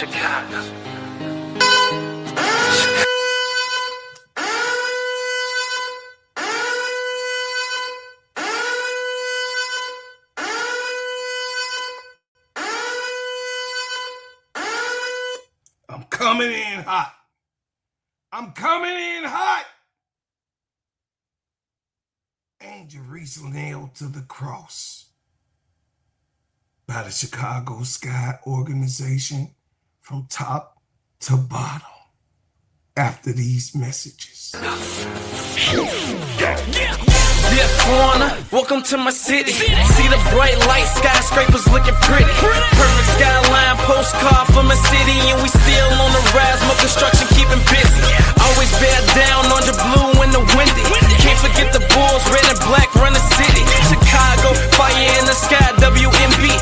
Chicago. I'm coming in hot. I'm coming in hot. Angel Reese nailed to the cross by the Chicago Sky organization from top to bottom after these messages. Dear foreigner, welcome to my city. See the bright light, skyscrapers looking pretty. Perfect skyline, postcard from a city, and we still on the rise, more construction keeping busy. Always bear down on the blue and the windy. Can't forget the Bulls, red and black run the city. Chicago, fire in the sky, WMB.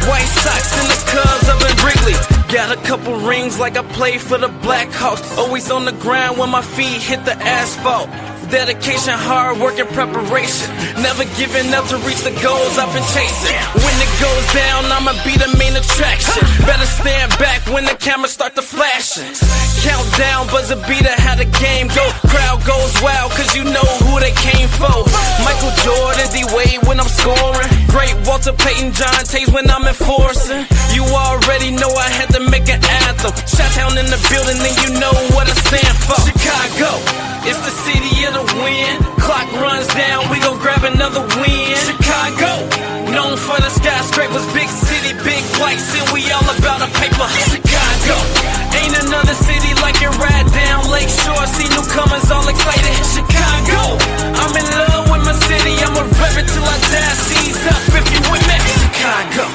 White Sox and the Cubs up in Wrigley. Got a couple rings like I played for the Blackhawks. Always on the ground when my feet hit the asphalt. Dedication, hard work, and preparation. Never giving up to reach the goals I've been chasing. When it goes down, I'ma be the main attraction. Better stand back when the cameras start to flashing. Countdown, buzzer beater, how the game go. Crowd goes wild, cause you know who they came for. Michael Jordan, D-Wade when I'm scoring. Great Walter Payton, John Tays when I'm enforcing. You already know I had to make an anthem. Shot down in the building, and you know what I stand for. Chicago, it's the city of the wind. Clock runs down, we gon' grab another win. Chicago, known for the skyscrapers, big city, big lights, and we all about a paper. Chicago, ain't another city like it right down Lakeshore. See newcomers all excited. Chicago, I'm in love with my city. I'ma rev it till I die. Seize up if you with me. Chicago.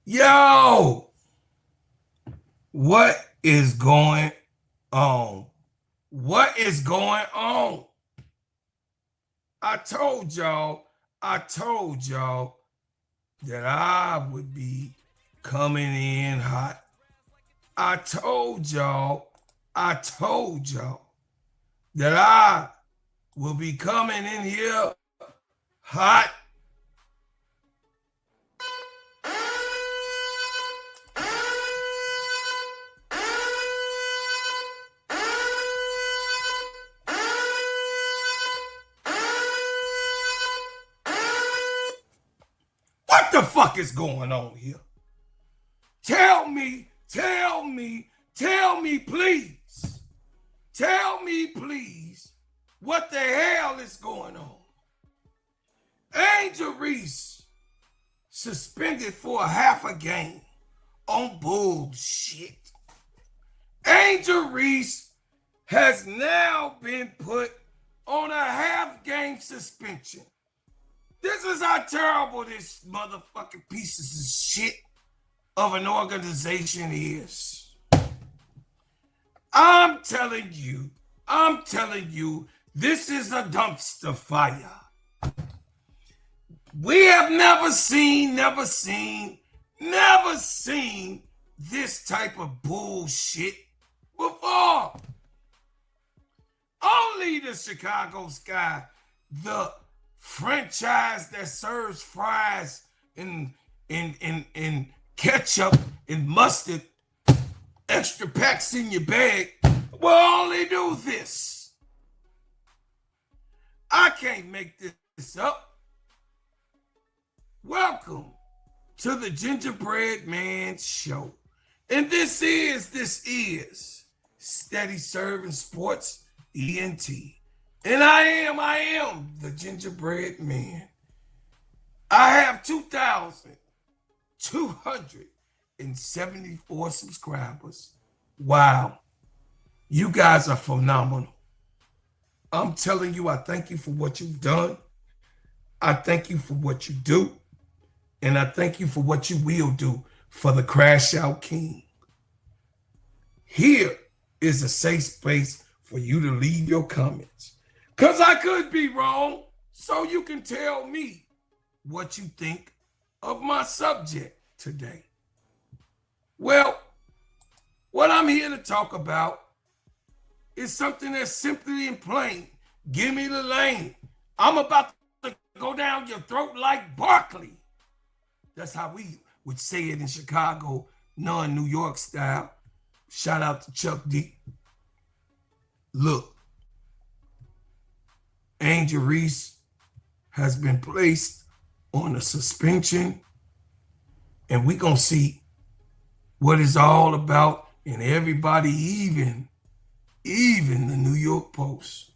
Yo, what is going on? What is going on? I told y'all that I would be coming in hot. I told y'all that I will be coming in here hot. What the fuck is going on here? Tell me, please. Tell me, please, what the hell is going on? Angel Reese suspended for a half a game on bullshit. Angel Reese has now been put on a half game suspension. This is how terrible this motherfucking pieces of shit of an organization is. I'm telling you, this is a dumpster fire. We have never seen this type of bullshit before. Only the Chicago Sky, the franchise that serves fries and ketchup and mustard, extra packs in your bag, will only do this. I can't make this up. Welcome to the Gingerbread Man Show. And this is Steady Serv'n Sports ENT. And I am the Gingerbread Man. I have 2,274 subscribers. Wow. You guys are phenomenal. I'm telling you, I thank you for what you've done. I thank you for what you do. And I thank you for what you will do for the Crash Out King. Here is a safe space for you to leave your comments. Because I could be wrong, so you can tell me what you think of my subject today. Well, what I'm here to talk about is something that's simply and plain. Give me the lane. I'm about to go down your throat like Barkley. That's how we would say it in Chicago, non-New York style. Shout out to Chuck D. Look, Angel Reese has been placed on a suspension, and we're going to see what it's all about. And everybody, even the New York Post,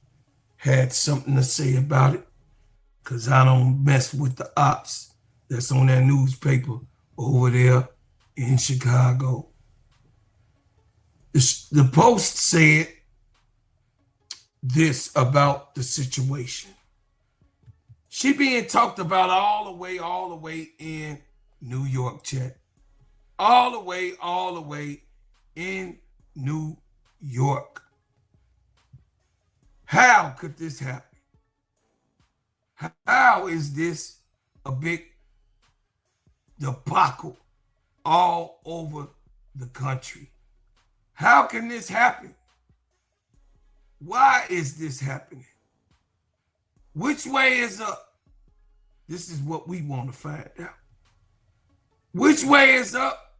had something to say about it, because I don't mess with the ops that's on that newspaper over there in Chicago. The Post said this about the situation. She being talked about all the way in New York, chat. All the way in New York. How could this happen? How is this a big debacle all over the country? How can this happen? Why is this happening? Which way is up? This is what we want to find out. Which way is up?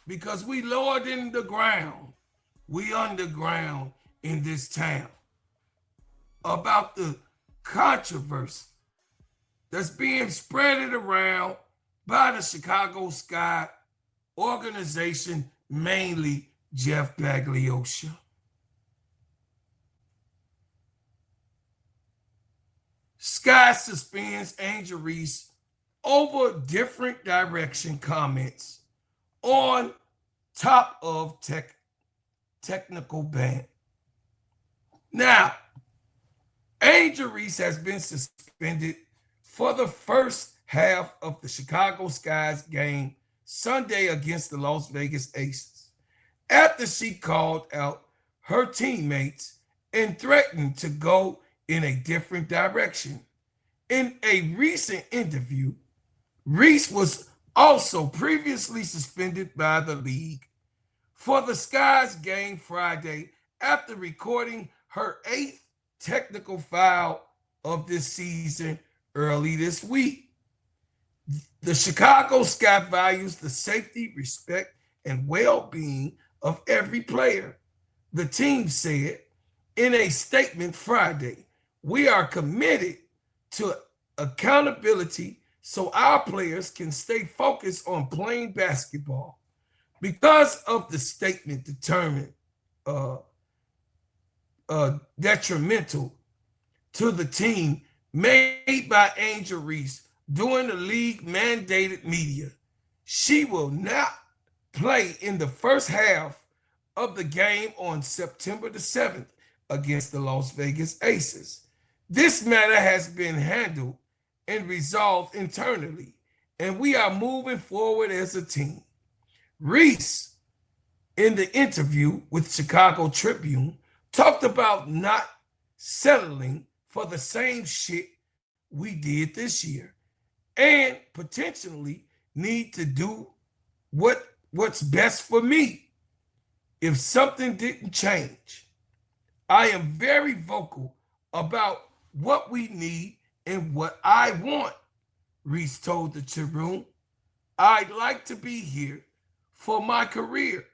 Because we lower than the ground. We underground in this town about the controversy that's being spreaded around by the Chicago Sky organization, mainly Jeff Pagliosha. Sky suspends Angel Reese over different direction comments on top of technical ban. Now, Angel Reese has been suspended for the first half of the Chicago Sky's game Sunday against the Las Vegas Aces after she called out her teammates and threatened to go in a different direction. In a recent interview, Reese was also previously suspended by the league for the Sky's game Friday after recording her 8th technical foul of this season early this week. The Chicago Sky values the safety, respect, and well-being of every player. The team said in a statement Friday, "We are committed to accountability so our players can stay focused on playing basketball." Because of the statement determined detrimental to the team made by Angel Reese during the league mandated media, she will not play in the first half of the game on September the 7th against the Las Vegas Aces. This matter has been handled and resolved internally, and we are moving forward as a team. Reese, in the interview with Chicago Tribune, talked about not settling for the same shit we did this year and potentially need to do what's best for me if something didn't change. I am very vocal about what we need and what I want, Reese told the Tribune. I'd like to be here for my career,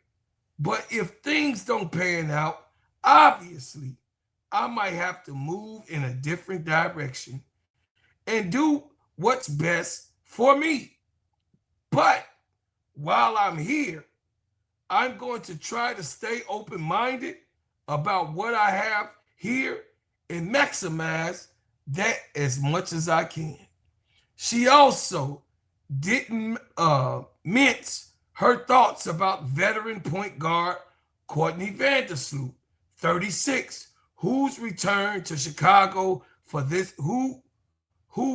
but if things don't pan out, obviously, I might have to move in a different direction and do what's best for me. But while I'm here, I'm going to try to stay open-minded about what I have here and maximize that as much as I can. She also didn't mince her thoughts about veteran point guard Courtney Vandersloot, 36, who's returned to Chicago for this, who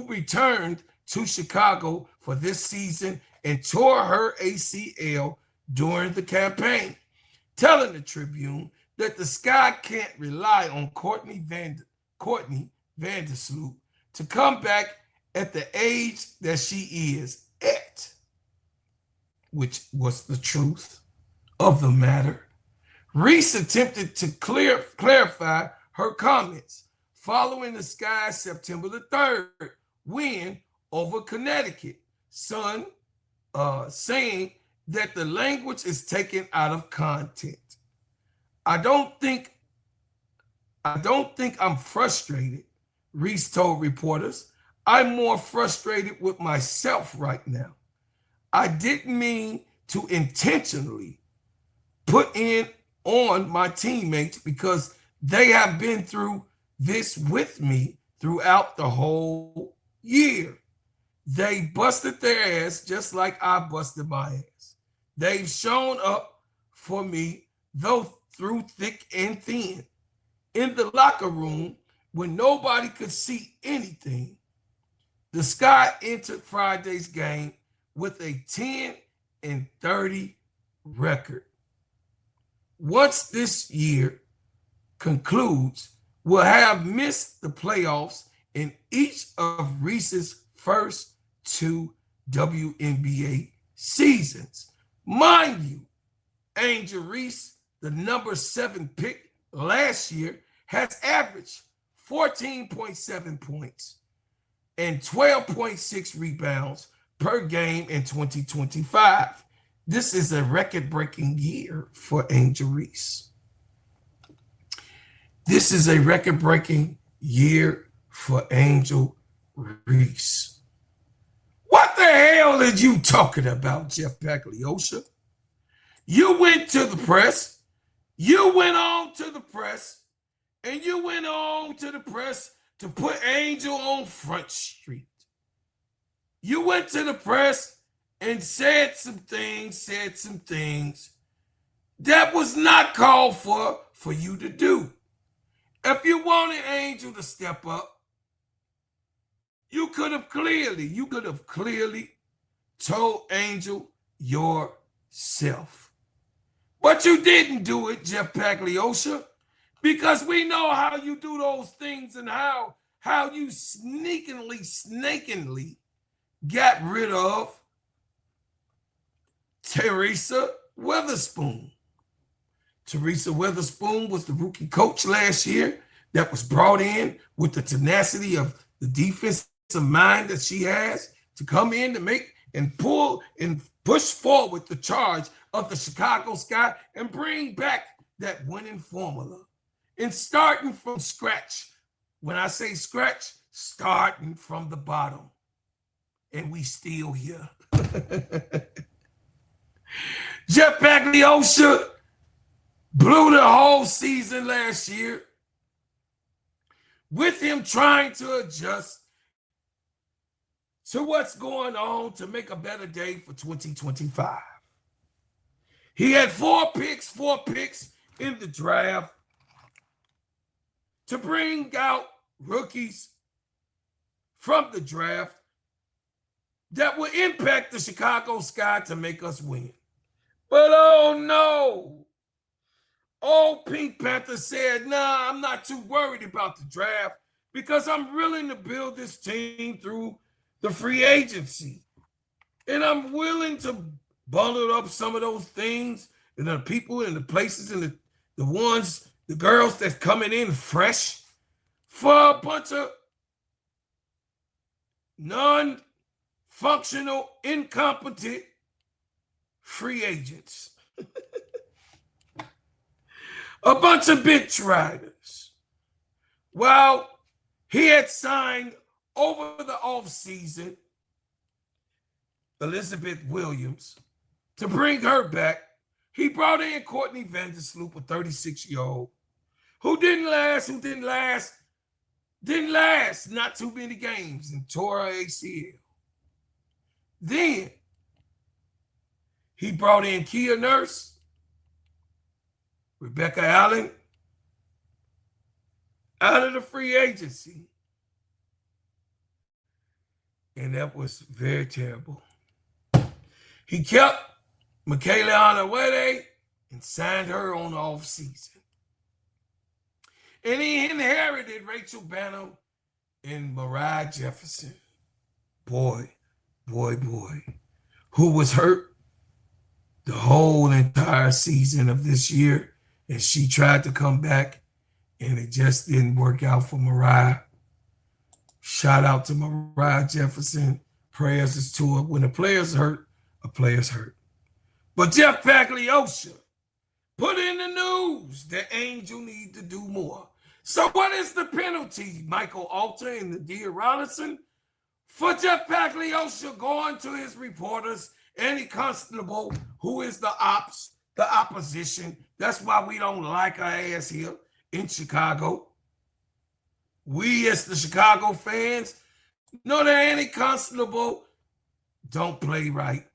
returned to Chicago for this season and tore her ACL during the campaign, telling the Tribune that the Sky can't rely on Courtney Vandersloot to come back at the age that she is at, which was the truth of the matter. Reese attempted to clarify her comments following the Sky's September the 3rd win over Connecticut, saying that the language is taken out of content. I don't think I'm frustrated, Reese told reporters. I'm more frustrated with myself right now. I didn't mean to intentionally put in on my teammates because they have been through this with me throughout the whole year. They busted their ass just like I busted my ass. They've shown up for me, though, through thick and thin. In the locker room, when nobody could see anything, the Sky entered Friday's game with a 10-30 record. Once this year concludes, we'll have missed the playoffs in each of Reese's first 2 WNBA seasons. Mind you, Angel Reese, the number 7 pick last year, has averaged 14.7 points and 12.6 rebounds per game in 2025. This is a record-breaking year for Angel Reese. This is a record-breaking year for Angel Reese. What the hell are you talking about, Jeff KEYSHA? You went to the press. You went on to the press. And you went on to the press to put Angel on Front Street. You went to the press and said some things that was not called for you to do. If you wanted Angel to step up, you could have clearly told Angel yourself. But you didn't do it, Jeff KEYSHA, because we know how you do those things and how you snakingly got rid of Teresa Weatherspoon. Teresa Weatherspoon was the rookie coach last year that was brought in with the tenacity of the defensive mind that she has to come in to make and pull and push forward the charge of the Chicago Sky and bring back that winning formula. And starting from scratch. When I say scratch, starting from the bottom. And we still here. Jeff KEYSHA blew the whole season last year with him trying to adjust to what's going on to make a better day for 2025. He had four picks in the draft to bring out rookies from the draft that will impact the Chicago Sky to make us win. But oh no, old Pink Panther said, nah, I'm not too worried about the draft because I'm willing to build this team through the free agency. And I'm willing to bundle up some of those things and the people and the places and the girls that's coming in fresh for a bunch of non-functional, incompetent free agents. A bunch of bench riders. Well, he had signed over the offseason Elizabeth Williams to bring her back. He brought in Courtney Vandersloot, a 36-year-old, who didn't last not too many games and tore her ACL. Then he brought in Kia Nurse, Rebecca Allen, out of the free agency. And that was very terrible. He kept Michaela Onwuede and signed her on the offseason. And he inherited Rachel Bannum and Mariah Jefferson. boy, who was hurt the whole entire season of this year. And she tried to come back and it just didn't work out for Mariah. Shout out to Mariah Jefferson. Prayers is to her. When a player's hurt, a player's hurt. But Jeff Pagliosha put in the news that Angel need to do more. So what is the penalty, Michael Alter and the Dear Robinson, for Jeff Pagliosha going to his reporters, Annie Constable, who is the opposition? That's why we don't like her ass here in Chicago. We as the Chicago fans know that Annie Constable don't play right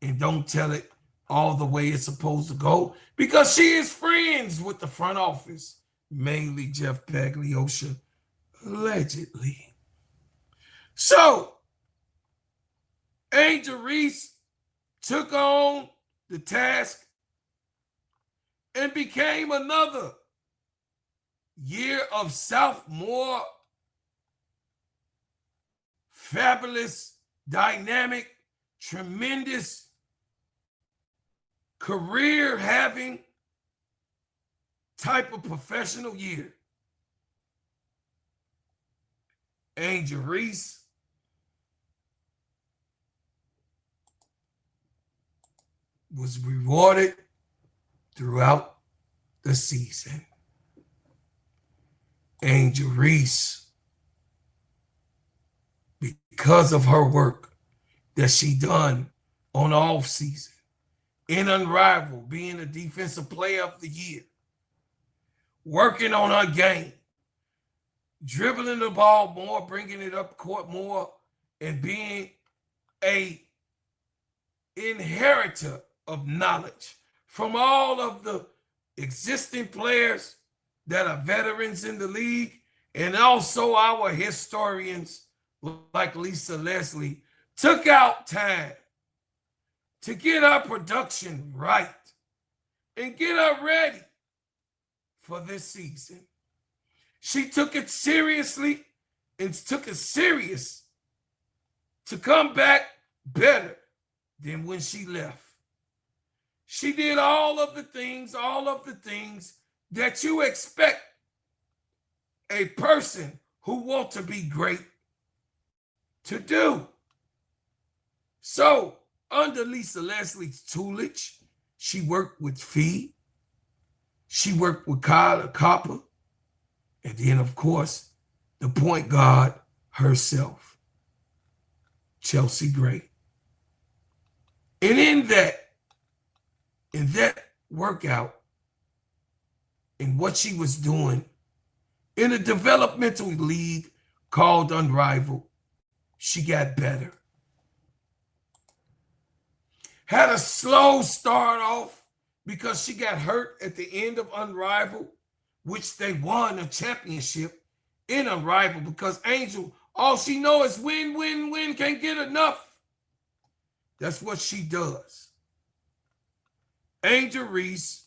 and don't tell it all the way it's supposed to go because she is friends with the front office, mainly Jeff Pagliosha, allegedly. So, Angel Reese took on the task and became another year of sophomore, fabulous, dynamic, tremendous, career-having type of professional year. Angel Reese was rewarded throughout the season. Angel Reese, because of her work that she done on off season, in Unrivaled, being a defensive player of the year, working on her game, dribbling the ball more, bringing it up court more, and being a inheritor of knowledge from all of the existing players that are veterans in the league, and also our historians like Lisa Leslie took out time to get our production right and get her ready for this season. She took it seriously and took it serious to come back better than when she left. She did all of the things that you expect a person who wants to be great to do. So, under Lisa Leslie's tutelage, she worked with Fee, she worked with Kyla Copper, and then, of course, the point guard herself, Chelsea Gray. And in that workout, and what she was doing in a developmental league called Unrivaled, she got better. Had a slow start off because she got hurt at the end of Unrivaled, which they won a championship in Unrivaled because Angel, all she knows is win, win, win, can't get enough. That's what she does. Angel Reese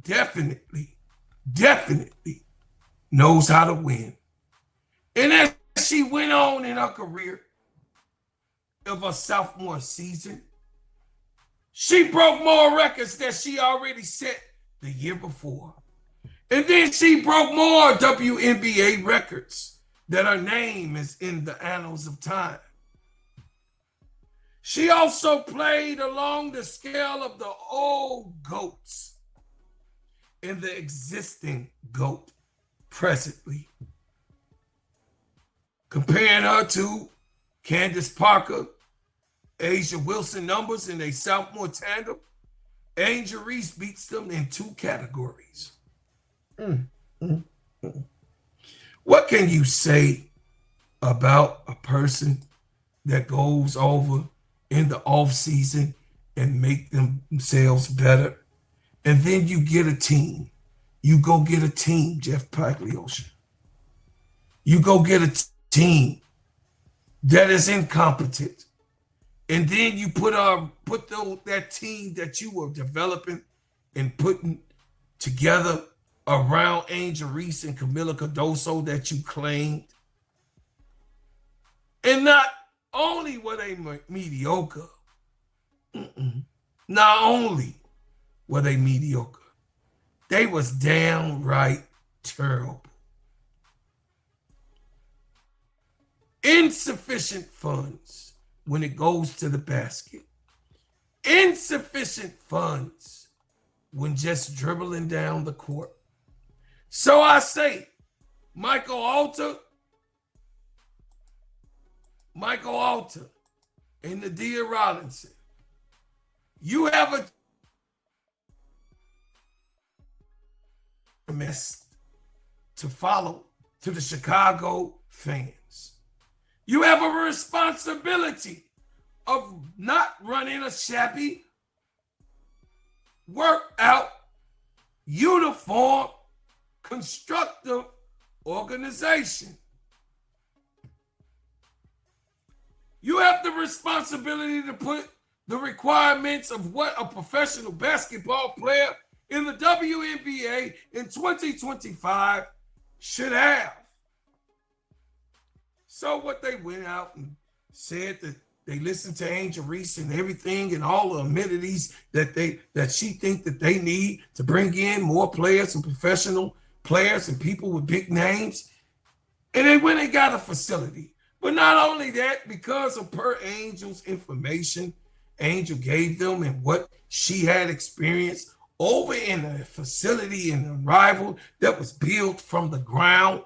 definitely knows how to win. And as she went on in her career of her sophomore season, she broke more records that she already set the year before. And then she broke more WNBA records that her name is in the annals of time. She also played along the scale of the old GOATs and the existing GOAT presently. Comparing her to Candace Parker, Asia Wilson numbers in a sophomore tandem, Angel Reese beats them in 2 categories. What can you say about a person that goes over in the off season and make themselves better? And then you get a team. You go get a team, Jeff Pagliosha. You go get a team that is incompetent. And then you put that team that you were developing and putting together around Angel Reese and Camila Cardoso that you claimed. not only were they mediocre, not only were they mediocre, they was downright terrible. Insufficient funds when it goes to the basket. Insufficient funds when just dribbling down the court. So I say, Michael Alter, and Nadia Robinson, you have a mess to follow to the Chicago fans. You have a responsibility of not running a shabby, workout, uniform, constructive organization. You have the responsibility to put the requirements of what a professional basketball player in the WNBA in 2025 should have. So what they went out and said that they listened to Angel Reese and everything and all the amenities that she think that they need to bring in more players and professional players and people with big names. And they went and got a facility. But not only that, because of per Angel's information, Angel gave them and what she had experienced over in a facility in a rival that was built from the ground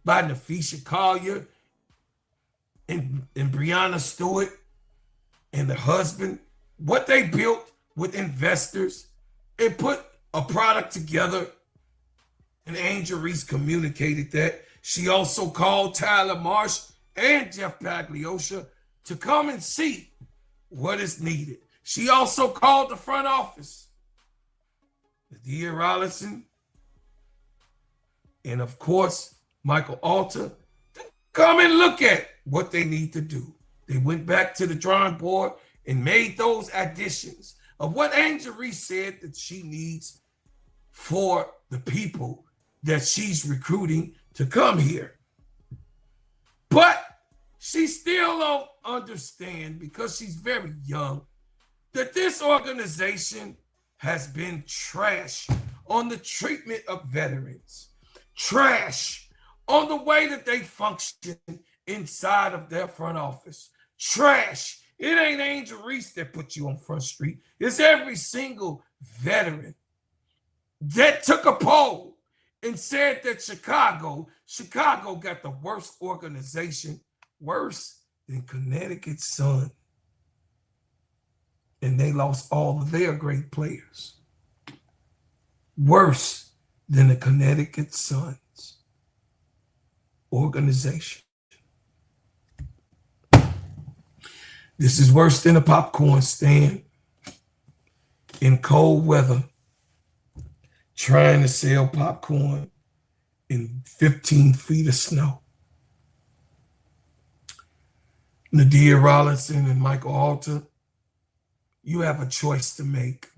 by Nafisha Collier and Brianna Stewart and the husband, what they built with investors and put a product together. And Angel Reese communicated that. She also called Tyler Marsh and Jeff Pagliosha to come and see what is needed. She also called the front office, Nadia Robinson, and of course, Michael Alter, to come and look at what they need to do. They went back to the drawing board and made those additions of what Angel Reese said that she needs for the people that she's recruiting to come here. But she still don't understand, because she's very young, that this organization has been trash on the treatment of veterans, trash on the way that they function inside of their front office, trash. It ain't Angel Reese that put you on Front Street. It's every single veteran that took a poll and said that Chicago got the worst organization, worse than Connecticut Sun. And they lost all of their great players. Worse than the Connecticut Sun's organization. This is worse than a popcorn stand in cold weather, trying to sell popcorn in 15 feet of snow. Nadia Robinson and Michael Alter, you have a choice to make.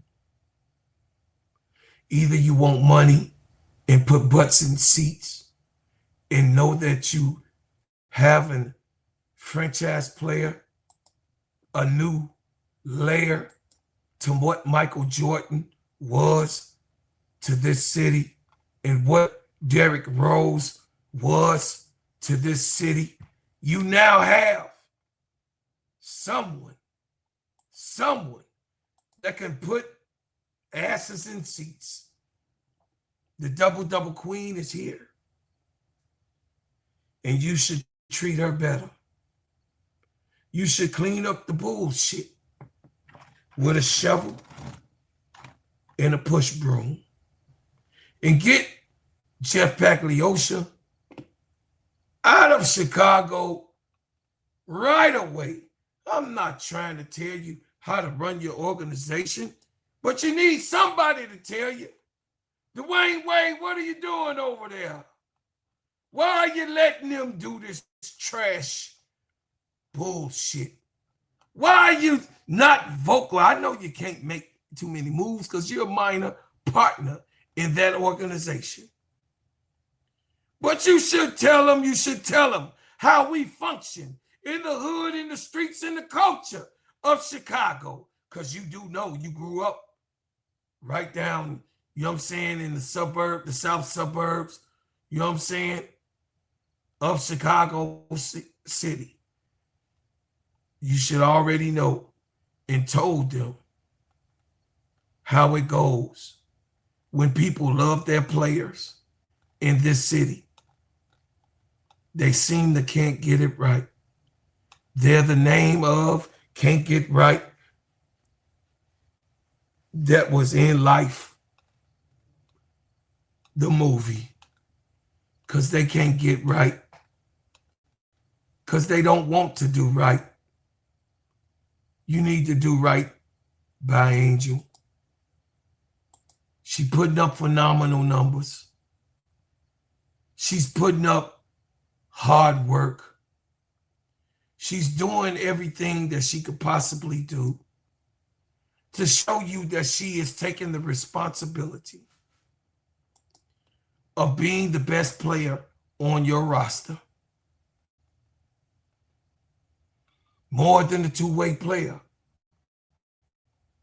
Either you want money and put butts in seats and know that you have a franchise player, a new layer to what Michael Jordan was to this city and what Derrick Rose was to this city. You now have someone that can put asses in seats. The double queen is here. And you should treat her better. You should clean up the bullshit with a shovel and a push broom. And get Jeff Pagliosha out of Chicago right away. I'm not trying to tell you how to run your organization, but you need somebody to tell you. Dwayne Wade, what are you doing over there? Why are you letting them do this trash bullshit? Why are you not vocal? I know you can't make too many moves because you're a minor partner in that organization. But you should tell them how we function in the hood, in the streets, in the culture of Chicago. Because you do know you grew up right down, you know what I'm saying, in the suburb, the south suburbs, you know what I'm saying, of Chicago City. You should already know and told them how it goes when people love their players in this city. They seem to can't get it right. They're the name of can't get right that was in Life, the movie, because they can't get right, because they don't want to do right. You need to do right by Angel. She's putting up phenomenal numbers. She's putting up hard work. She's doing everything that she could possibly do to show you that she is taking the responsibility of being the best player on your roster. More than a two-way player,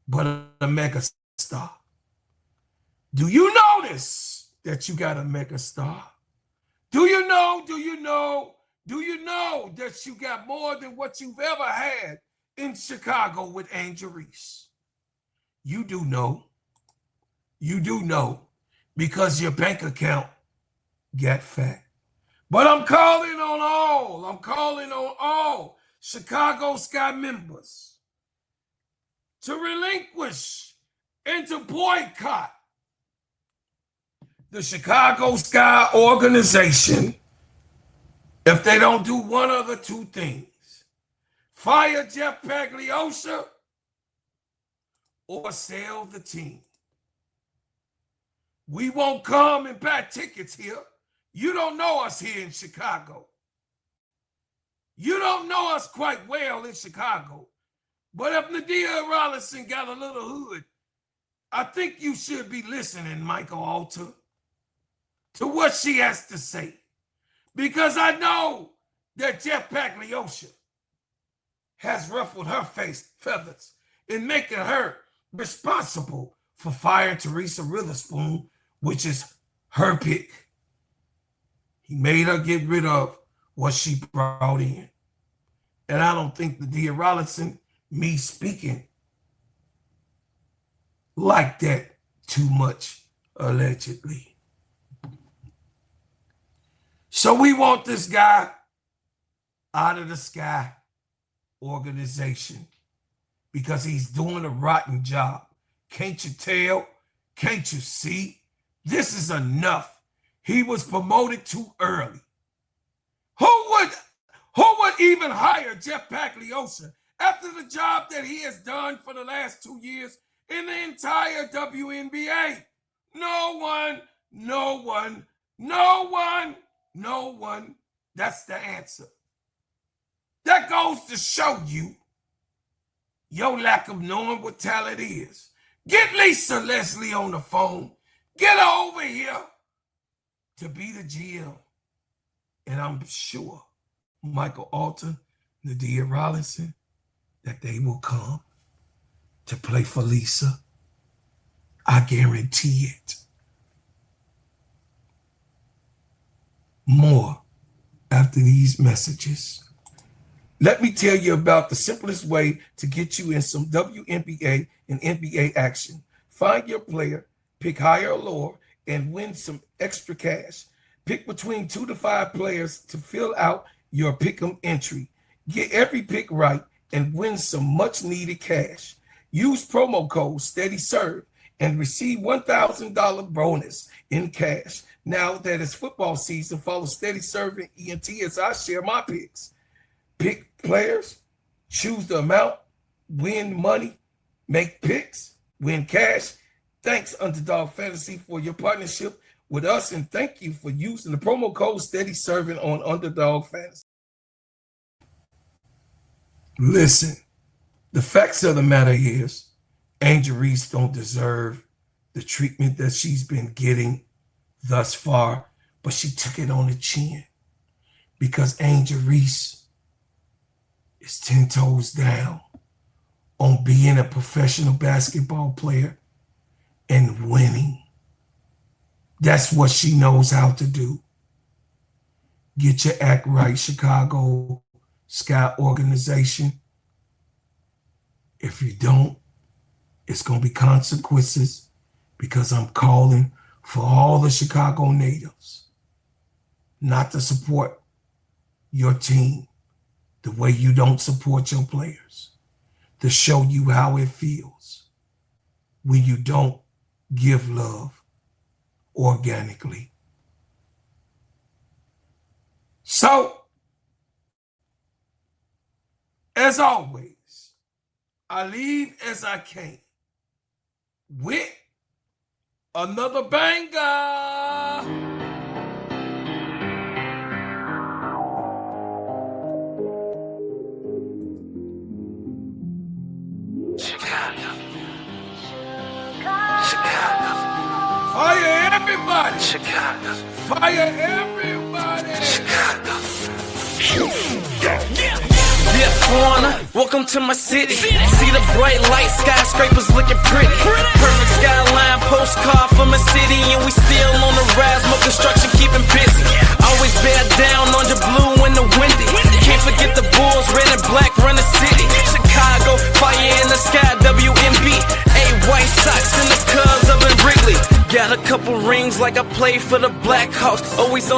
but a mega star. Do you notice that you got a mega star? Do you know that you got more than what you've ever had in Chicago with Angel Reese? You do know. You do know because your bank account got fat. But I'm calling on all Chicago Sky members to relinquish and to boycott the Chicago Sky organization if they don't do one of the two things: fire Jeff Pagliosha or sell the team. We won't come and buy tickets here. You don't know us here in Chicago. You don't know us quite well in Chicago. But if Nadia Rollinson got a little hood, I think you should be listening, Michael Alter, to what she has to say. Because I know that Jeff Pagliosha has ruffled her feathers in making her responsible for firing Teresa Witherspoon, which is her pick. He made her get rid of what she brought in. And I don't think Nadia Rollinson, me speaking like that too much, allegedly. So we want this guy out of the Sky organization because he's doing a rotten job. Can't you tell? Can't you see? This is enough. He was promoted too early. Who would even hire Jeff Pagliosha after the job that he has done for the last 2 years in the entire WNBA? No one, no one, no one, no one. That's the answer. That goes to show you your lack of knowing what talent is. Get Lisa Leslie on the phone. Get her over here to be the GM. And I'm sure Michael Alter, Nadia Rollinson, that they will come to play for Lisa. I guarantee it. More after these messages. Let me tell you about the simplest way to get you in some WNBA and NBA action. Find your player, pick higher or lower, and win some extra cash. Pick between 2 to 5 players to fill out your pick'em entry. Get every pick right and win some much needed cash. Use promo code SteadyServe and receive $1,000 bonus in cash. Now that it's football season, follow Steady Serving ENT as I share my picks. Pick players, choose the amount, win money, make picks, win cash. Thanks, Underdog Fantasy, for your partnership with us, and thank you for using the promo code Steady Serving on Underdog Fantasy. Listen, the facts of the matter is Angel Reese don't deserve the treatment that she's been getting thus far, but she took it on the chin because Angel Reese is 10 toes down on being a professional basketball player and winning. That's what she knows how to do. Get your act right, Chicago Sky organization. If you don't, it's going to be consequences, because I'm calling for all the Chicago natives not to support your team the way you don't support your players, to show you how it feels when you don't give love organically. So, as always, I leave as I came with another banger. Fire everybody! Chicago! Fire everybody! Chicago! Yeah, foreigner, welcome to my city. See the bright light, skyscrapers looking pretty. Perfect skyline, postcard from a city, and we still on the rise, more construction keeping busy. Always bear down on your blue in the windy. Can't forget the Bulls, red and black run the city. Chicago, fire in the sky, WMB. White Sox and the Cubs up in Wrigley. Got a couple rings like I played for the Blackhawks. Always on